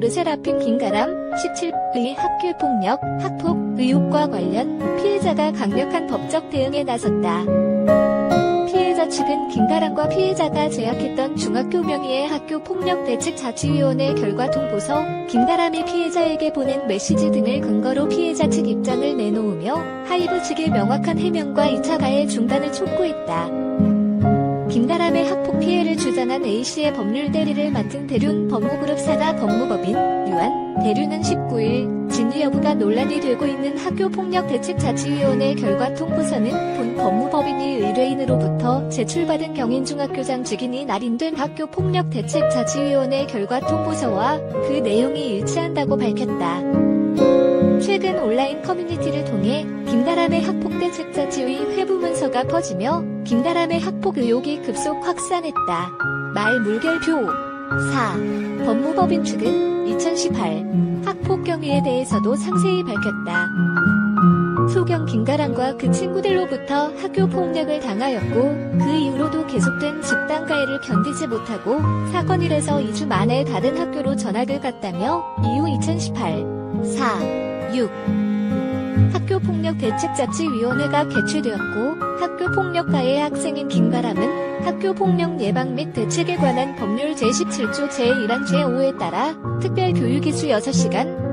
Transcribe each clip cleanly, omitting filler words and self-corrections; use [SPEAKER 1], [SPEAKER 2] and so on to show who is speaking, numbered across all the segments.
[SPEAKER 1] 르세라핌 김가람 17의 학교폭력, 학폭 의혹과 관련 피해자가 강력한 법적 대응에 나섰다. 피해자 측은 김가람과 피해자가 제약했던 중학교 명의의 학교폭력대책자치위원회 결과 통보서, 김가람이 피해자에게 보낸 메시지 등을 근거로 피해자 측 입장을 내놓으며 하이브 측의 명확한 해명과 2차 가해 중단을 촉구했다. 김가람의 학폭 피해를 주장한 A씨의 법률 대리를 맡은 대륜 법무그룹 산하 법무법인 유한 대륜은 19일 진위 여부가 논란이 되고 있는 학교폭력대책자치위원회 결과 통보서는 본 법무법인이 의뢰인으로부터 제출받은 경인중학교장 직인이 날인된 학교폭력대책자치위원회 결과 통보서와 그 내용이 일치한다고 밝혔다. 최근 온라인 커뮤니티를 통해 김가람의 학폭대책자치위 회부문서가 퍼지며 김가람의 학폭 의혹이 급속 확산했다. 말 물결표 4. 법무법인 측은 2018 학폭 경위에 대해서도 상세히 밝혔다. 소경 김가람과 그 친구들로부터 학교 폭력을 당하였고 그 이후로도 계속된 집단 가해를 견디지 못하고 사건 일에서 2주 만에 다른 학교로 전학을 갔다며 이후 2018 4. 6. 학교폭력대책자치위원회가 개최되었고 학교폭력 가해 학생인 김가람은 학교폭력 예방 및 대책에 관한 법률 제17조 제1항 제5에 따라 특별교육이수 6시간,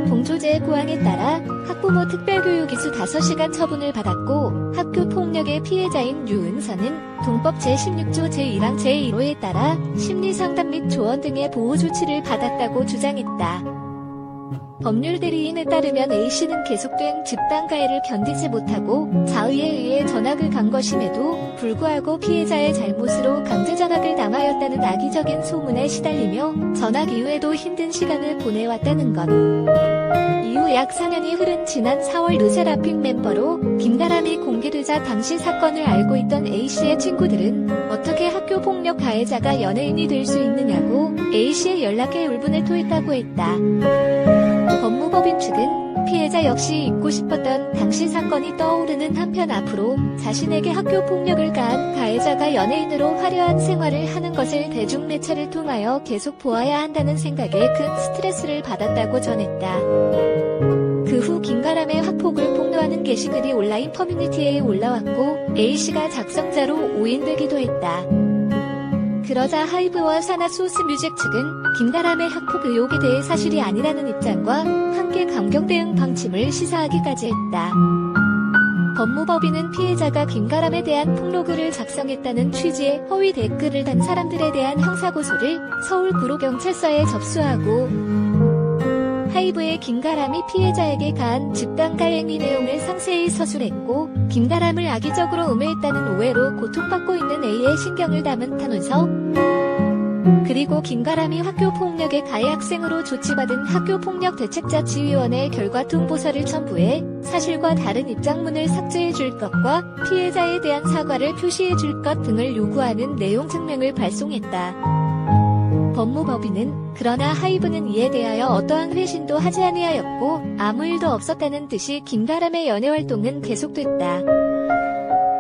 [SPEAKER 1] 동조 제9항에 따라 학부모 특별교육이수 5시간 처분을 받았고 학교폭력의 피해자인 유은서는 동법 제16조 제1항 제1호에 따라 심리상담 및 조언 등의 보호조치를 받았다고 주장했다. 법률 대리인에 따르면 A씨는 계속된 집단 가해를 견디지 못하고 자의에 의해 전학을 간 것임에도 불구하고 피해자의 잘못으로 강제 전학을 당하였다는 악의적인 소문에 시달리며 전학 이후에도 힘든 시간을 보내왔다는 것. 이후 약 4년이 흐른 지난 4월 르세라핌 멤버로 김가람이 공개되자 당시 사건을 알고 있던 A씨의 친구들은 어떻게 학교폭력 가해자가 연예인이 될 수 있느냐고 A씨의 연락에 울분을 토했다고 했다. 법무법인 측은 피해자 역시 잊고 싶었던 당시 사건이 떠오르는 한편 앞으로 자신에게 학교폭력을 가한 가해자가 연예인으로 화려한 생활을 하는 것을 대중매체를 통하여 계속 보아야 한다는 생각에 큰 스트레스를 받았다고 전했다. 그 후 김가람의 학폭을 폭로하는 게시글이 온라인 커뮤니티에 올라왔고 A씨가 작성자로 오인되기도 했다. 그러자 하이브와 산하 소스뮤직 측은 김가람의 학폭 의혹에 대해 사실이 아니라는 입장과 함께 강경 대응 방침을 시사하기까지 했다. 법무법인은 피해자가 김가람에 대한 폭로글을 작성했다는 취지의 허위 댓글을 단 사람들에 대한 형사고소를 서울구로경찰서에 접수하고 하이브의 김가람이 피해자에게 가한 집단가해 행위 내용을 상세히 서술했고 김가람을 악의적으로 음해했다는 오해로 고통받고 있는 A의 신경을 담은 탄원서, 그리고 김가람이 학교폭력의 가해 학생으로 조치받은 학교폭력대책자치위원회 결과 통보서를 첨부해 사실과 다른 입장문을 삭제해 줄 것과 피해자에 대한 사과를 표시해 줄 것 등을 요구하는 내용 증명을 발송했다. 법무법인은 그러나 하이브는 이에 대하여 어떠한 회신도 하지 아니하였고 아무 일도 없었다는 듯이 김가람의 연애활동은 계속됐다.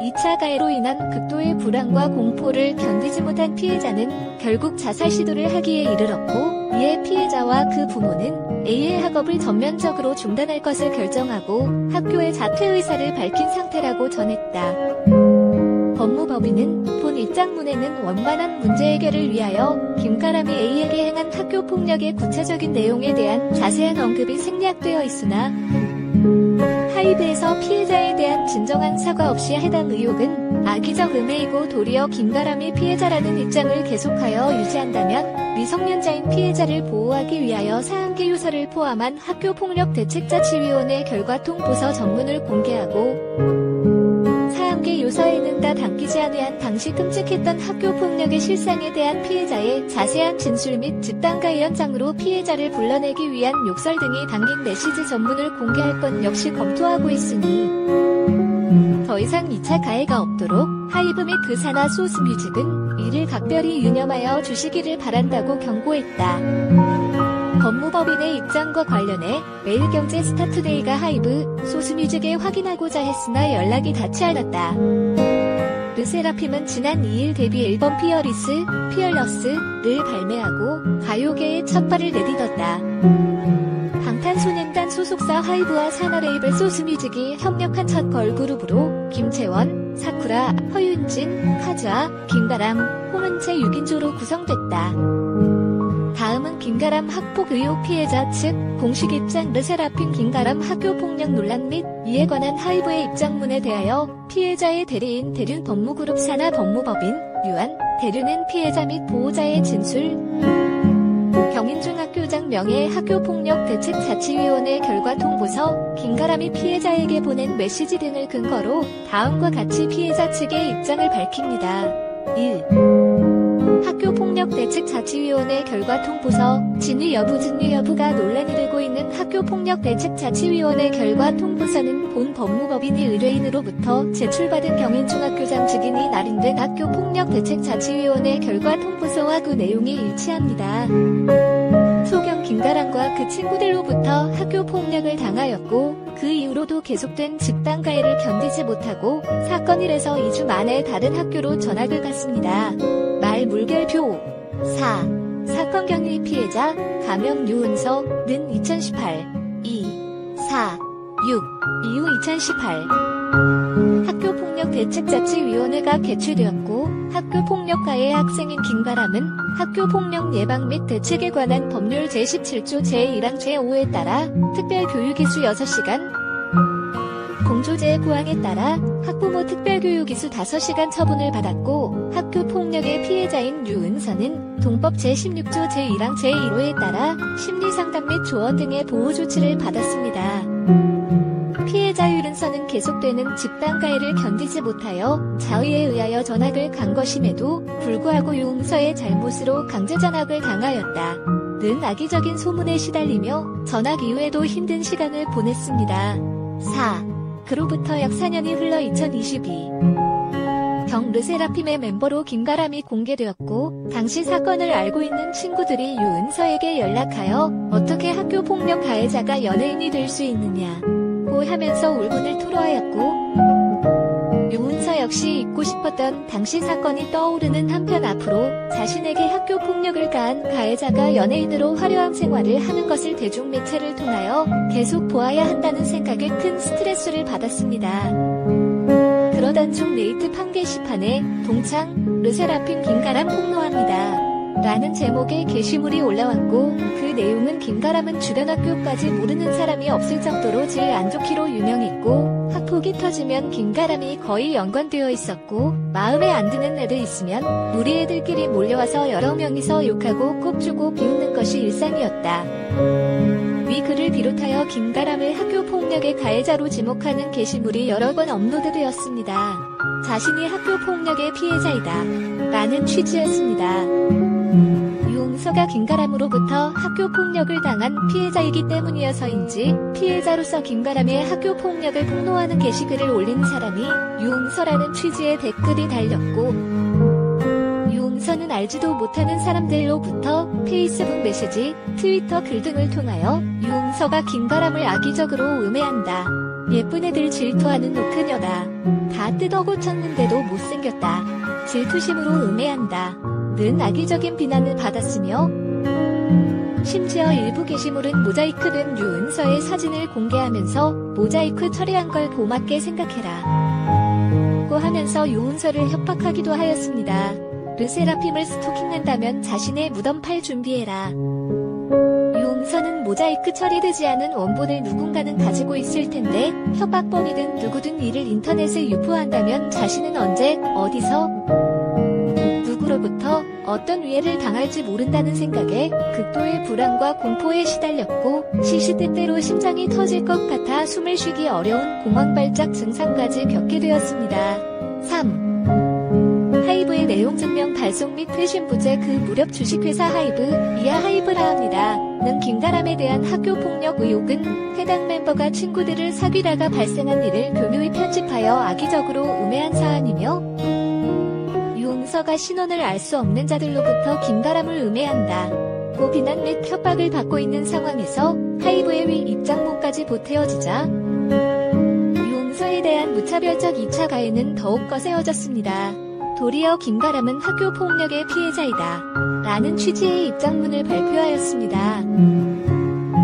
[SPEAKER 1] 2차 가해로 인한 극도의 불안과 공포를 견디지 못한 피해자는 결국 자살 시도를 하기에 이르렀고 이에 피해자와 그 부모는 A의 학업을 전면적으로 중단할 것을 결정하고 학교의 자퇴 의사를 밝힌 상태라고 전했다. 법무법인은 본 입장문에는 원만한 문제 해결을 위하여 김가람이 A에게 행한 학교폭력의 구체적인 내용에 대한 자세한 언급이 생략되어 있으나 하이브에서 피해자에 대한 진정한 사과 없이 해당 의혹은 악의적 음해이고 도리어 김가람이 피해자라는 입장을 계속하여 유지한다면 미성년자인 피해자를 보호하기 위하여 사항기 유서를 포함한 학교폭력대책자치위원회 결과 통보서 전문을 공개하고 사항기 요서에는 다 담기지 아니한 당시 끔찍했던 학교폭력의 실상에 대한 피해자의 자세한 진술 및 집단가해 현장으로 피해자를 불러내기 위한 욕설 등이 담긴 메시지 전문을 공개할 것 역시 검토하고 있으니 더 이상 2차 가해가 없도록 하이브 및 그 산하 소스뮤직은 이를 각별히 유념하여 주시기를 바란다고 경고했다. 법무법인의 입장과 관련해 매일경제 스타투데이가 하이브, 소스뮤직에 확인하고자 했으나 연락이 닿지 않았다. 르세라핌은 지난 2일 데뷔 앨범 피어러스를 발매하고 가요계에 첫 발을 내딛었다. 방탄소년단 소속사 하이브와 산하 레이블 소스뮤직이 협력한 첫 걸그룹으로 김채원, 사쿠라, 허윤진, 카즈아, 김가람, 홍은채 6인조로 구성됐다. 다음은 김가람 학폭 의혹 피해자 측 공식 입장. 르세라핌 김가람 학교폭력 논란 및 이에 관한 하이브의 입장문에 대하여 피해자의 대리인 대륜 법무그룹 산하 법무법인 류안 대륜은 피해자 및 보호자의 진술, 경인중학교장 명예 학교폭력대책자치위원회 결과 통보서, 김가람이 피해자에게 보낸 메시지 등을 근거로 다음과 같이 피해자 측의 입장을 밝힙니다. 1. 학교폭력대책자치위원회 결과 통보서. 진위 여부가 논란이 되고 있는 학교폭력대책자치위원회 결과 통보서는 본 법무법인이 의뢰인으로부터 제출받은 경인중학교장 직인이 날인된 학교폭력대책자치위원회 결과 통보서와 그 내용이 일치합니다. 소경 김가람과 그 친구들로부터 학교폭력을 당하였고 그 이후로도 계속된 집단 가해를 견디지 못하고 사건 1에서 2주 만에 다른 학교로 전학을 갔습니다. 말 물결표 4. 사건 경위 피해자 가명 유은서는 2018 2. 4. 6. 이후 2018 학교폭력대책자치위원회가 개최되었고 학교폭력 가해 학생인 김가람은 학교폭력 예방 및 대책에 관한 법률 제17조 제1항 제5에 따라 특별교육이수 6시간, 공조 제9항에 따라 학부모 특별교육이수 5시간 처분을 받았고 학교폭력의 피해자인 유은서는 동법 제16조 제1항 제1호에 따라 심리상담 및 조언 등의 보호조치를 받았습니다. 피해자 유은서는 계속되는 집단 가해를 견디지 못하여 자의에 의하여 전학을 간 것임에도 불구하고 유은서의 잘못으로 강제 전학을 당하였다. 는 악의적인 소문에 시달리며 전학 이후에도 힘든 시간을 보냈습니다. 4. 그로부터 약 4년이 흘러 2022 경 르세라핌의 멤버로 김가람이 공개되었고 당시 사건을 알고 있는 친구들이 유은서에게 연락하여 어떻게 학교폭력 가해자가 연예인이 될 수 있느냐 고 하면서 울분을 토로하였고 유은서 역시 잊고 싶었던 당시 사건이 떠오르는 한편 앞으로 자신에게 학교폭력을 가한 가해자가 연예인으로 화려한 생활을 하는 것을 대중매체를 통하여 계속 보아야 한다는 생각에 큰 스트레스를 받았습니다. 그러던 중 네이트판 게시판에 동창 르세라핌 김가람 폭로합니다. 라는 제목의 게시물이 올라왔고 그 내용은 김가람은 주변 학교까지 모르는 사람이 없을 정도로 제일 안 좋기로 유명했고 학폭이 터지면 김가람이 거의 연관되어 있었고 마음에 안 드는 애들 있으면 우리 애들끼리 몰려와서 여러 명이서 욕하고 꼽주고 비웃는 것이 일상이었다. 위 글을 비롯하여 김가람을 학교폭력의 가해자로 지목하는 게시물이 여러 번 업로드되었습니다. 자신이 학교폭력의 피해자이다 라는 취지였습니다. 유은서가 김가람으로부터 학교폭력을 당한 피해자이기 때문이어서인지 피해자로서 김가람의 학교폭력을 폭로하는 게시글을 올린 사람이 유은서라는 취지의 댓글이 달렸고 유은서는 알지도 못하는 사람들로부터 페이스북 메시지, 트위터 글 등을 통하여 유은서가 김가람을 악의적으로 음해한다. 예쁜 애들 질투하는 노크녀다. 다 뜯어 고쳤는데도 못생겼다. 질투심으로 음해한다. 는 악의적인 비난을 받았으며 심지어 일부 게시물은 모자이크된 유은서의 사진을 공개하면서 모자이크 처리한 걸 고맙게 생각해라 고 하면서 유은서를 협박하기도 하였습니다. 르세라핌을 스토킹한다면 자신의 무덤 팔 준비해라. 유은서는 모자이크 처리되지 않은 원본을 누군가는 가지고 있을 텐데 협박범이든 누구든 이를 인터넷에 유포한다면 자신은 언제 어디서 누구로부터 어떤 위해를 당할지 모른다는 생각에 극도의 불안과 공포에 시달렸고 시시때때로 심장이 터질 것 같아 숨을 쉬기 어려운 공황발작 증상까지 겪게 되었습니다. 3. 하이브의 내용 증명 발송 및 회신 부재. 그 무렵 주식회사 하이브, 이하 하이브라 합니다. 는 김가람에 대한 학교폭력 의혹은 해당 멤버가 친구들을 사귀다가 발생한 일을 교묘히 편집하여 악의적으로 음해한 사안이며 유은서가 신원을 알 수 없는 자들로부터 김가람을 음해한다 고 비난 및 협박을 받고 있는 상황에서 하이브의 위 입장문까지 보태어지자 유은서의 피해자에 대한 무차별적 2차 가해는 더욱 거세어졌습니다. 도리어 김가람은 학교 폭력의 피해자이다 라는 취지의 입장문을 발표하였습니다.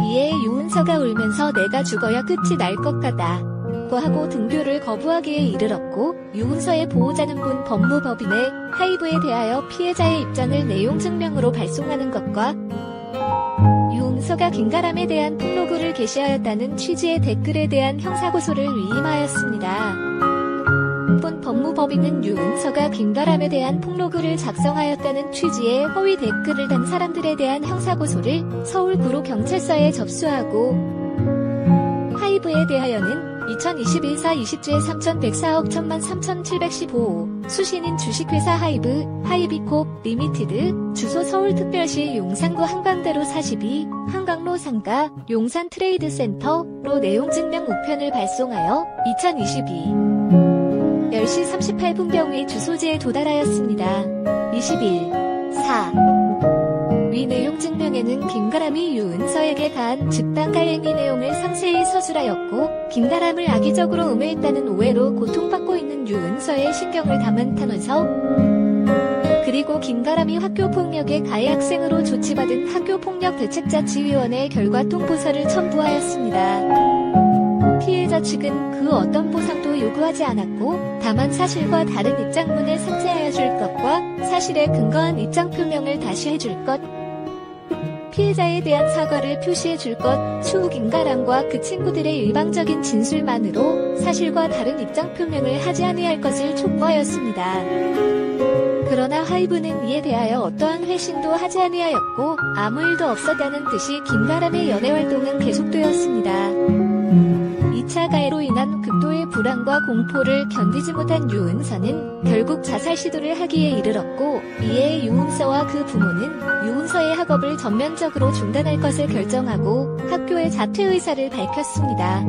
[SPEAKER 1] 이에 유은서가 울면서 내가 죽어야 끝이 날 것 같다 고 하고 등교를 거부하기에 이르렀고, 유은서의 보호자는 본 법무법인에 하이브에 대하여 피해자의 입장을 내용 증명으로 발송하는 것과 유은서가 김가람에 대한 폭로글을 게시하였다는 취지의 댓글에 대한 형사고소를 위임하였습니다. 본 법무법인은 유은서가 김가람에 대한 폭로글을 작성하였다는 취지의 허위 댓글을 단 사람들에 대한 형사고소를 서울구로경찰서에 접수하고, 하이브에 대하여는 2021사 20주에 3,104억 1,000만 3,715 수신인 주식회사 하이브, 하이비콥 리미티드, 주소 서울특별시 용산구 한강대로 42, 한강로 상가, 용산 트레이드센터로 내용증명 우편을 발송하여 2022 10시 38분경의 주소지에 도달하였습니다. 21. 4. 위 내용 증명에는 김가람이 유은서에게 가한 집단 가행위 내용을 상세히 서술하였고, 김가람을 악의적으로 음해했다는 오해로 고통받고 있는 유은서의 신경을 담은 탄원서, 그리고 김가람이 학교폭력의 가해 학생으로 조치받은 학교폭력대책자치위원회 결과 통보서를 첨부하였습니다. 피해자 측은 그 어떤 보상도 요구하지 않았고, 다만 사실과 다른 입장문을 삭제하여 줄 것과 사실에 근거한 입장 표명을 다시 해줄 것, 피해자에 대한 사과를 표시해 줄 것, 추후 김가람과 그 친구들의 일방적인 진술만으로 사실과 다른 입장 표명을 하지 아니할 것을 촉구하였습니다. 그러나 하이브는 이에 대하여 어떠한 회신도 하지 아니하였고, 아무 일도 없었다는 듯이 김가람의 연애활동은 계속되었습니다. 2차 가해로 인한 극도의 불안과 공포를 견디지 못한 유은서는 결국 자살 시도를 하기에 이르렀고, 이에 유은서와 그 부모는 유은서의 학업을 전면적으로 중단할 것을 결정하고 학교의 자퇴 의사를 밝혔습니다.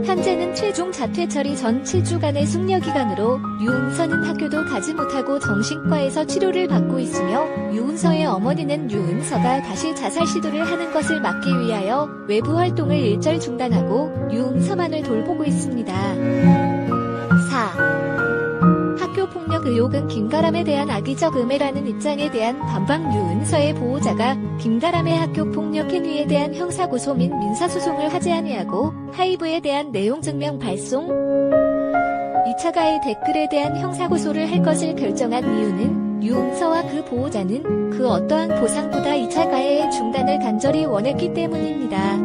[SPEAKER 1] 현재는 최종 자퇴 처리 전 7주간의 숙려기간으로 유은서는 학교도 가지 못하고 정신과에서 치료를 받고 있으며, 유은서의 어머니는 유은서가 다시 자살 시도를 하는 것을 막기 위하여 외부 활동을 일절 중단하고 유은서만을 돌보고 있습니다. 4. 학교폭력 의혹은 김가람에 대한 악의적 음해라는 입장에 대한 반박. 유은서의 보호자가 김가람의 학교폭력 행위에 대한 형사고소 및 민사소송을 하지 아니하고 하이브에 대한 내용증명 발송, 2차 가해 댓글에 대한 형사고소를 할 것을 결정한 이유는 유은서와 그 보호자는 그 어떠한 보상보다 2차 가해의 중단을 간절히 원했기 때문입니다.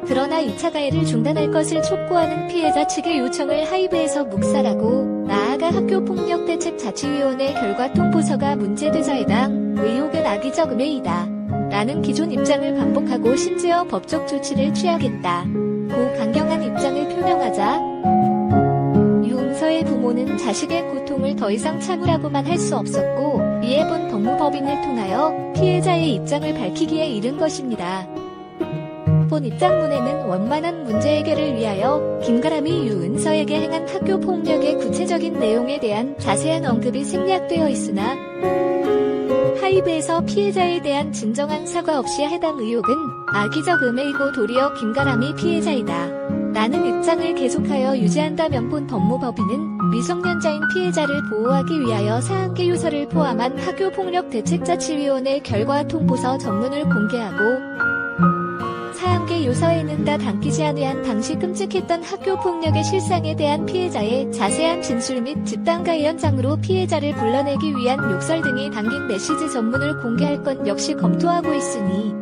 [SPEAKER 1] 그러나 2차 가해를 중단할 것을 촉구하는 피해자 측의 요청을 하이브에서 묵살하고, 나아가 학교폭력대책자치위원회 결과 통보서가 문제되자 해당 의혹은 악의적 음해이다 라는 기존 입장을 반복하고 심지어 법적 조치를 취하겠다 고 강경한 입장을 표명하자, 유은서의 부모는 자식의 고통을 더 이상 참으라고만 할 수 없었고, 이에 본 법무법인을 통하여 피해자의 입장을 밝히기에 이른 것입니다. 본 입장문에는 원만한 문제 해결을 위하여 김가람이 유은서에게 행한 학교폭력의 구체적인 내용에 대한 자세한 언급이 생략되어 있으나, 하이브에서 피해자에 대한 진정한 사과 없이 해당 의혹은 악의적 음해이고 도리어 김가람이 피해자이다 라는 입장을 계속하여 유지한다면, 본 법무법인은 미성년자인 피해자를 보호하기 위하여 사안계 요서를 포함한 학교폭력대책자치위원회 결과 통보서 전문을 공개하고, 사안계 요서에는 다 담기지 아니한 당시 끔찍했던 학교폭력의 실상에 대한 피해자의 자세한 진술 및 집단가해 현장으로 피해자를 불러내기 위한 욕설 등이 담긴 메시지 전문을 공개할 것 역시 검토하고 있으니,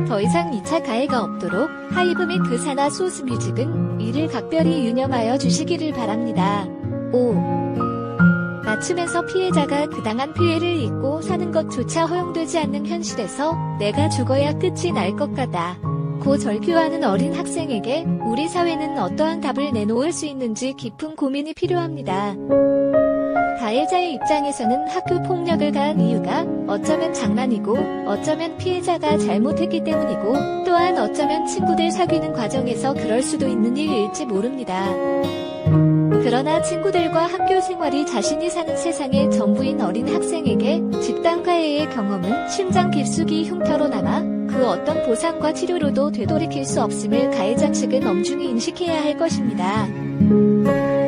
[SPEAKER 1] 더 이상 2차 가해가 없도록 하이브 및 그 산하 소스뮤직은 이를 각별히 유념하여 주시기를 바랍니다. 5. 맞춤에서 피해자가 그 당한 피해를 잊고 사는 것조차 허용되지 않는 현실에서 내가 죽어야 끝이 날 것 같다 고 절규하는 어린 학생에게 우리 사회는 어떠한 답을 내놓을 수 있는지 깊은 고민이 필요합니다. 가해자의 입장에서는 학교 폭력을 가한 이유가 어쩌면 장난이고, 어쩌면 피해자가 잘못했기 때문이고, 또한 어쩌면 친구들 사귀는 과정에서 그럴 수도 있는 일일지 모릅니다. 그러나 친구들과 학교 생활이 자신이 사는 세상의 전부인 어린 학생에게 집단 가해의 경험은 심장 깊숙이 흉터로 남아 그 어떤 보상과 치료로도 되돌이킬 수 없음을 가해자 측은 엄중히 인식해야 할 것입니다.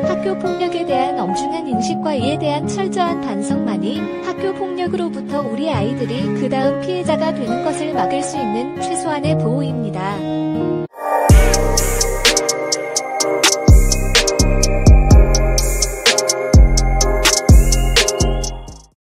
[SPEAKER 1] 학교 폭력에 대한 엄중한 인식과 이에 대한 철저한 반성만이 학교 폭력으로부터 우리 아이들이 그 다음 피해자가 되는 것을 막을 수 있는 최소한의 보호입니다.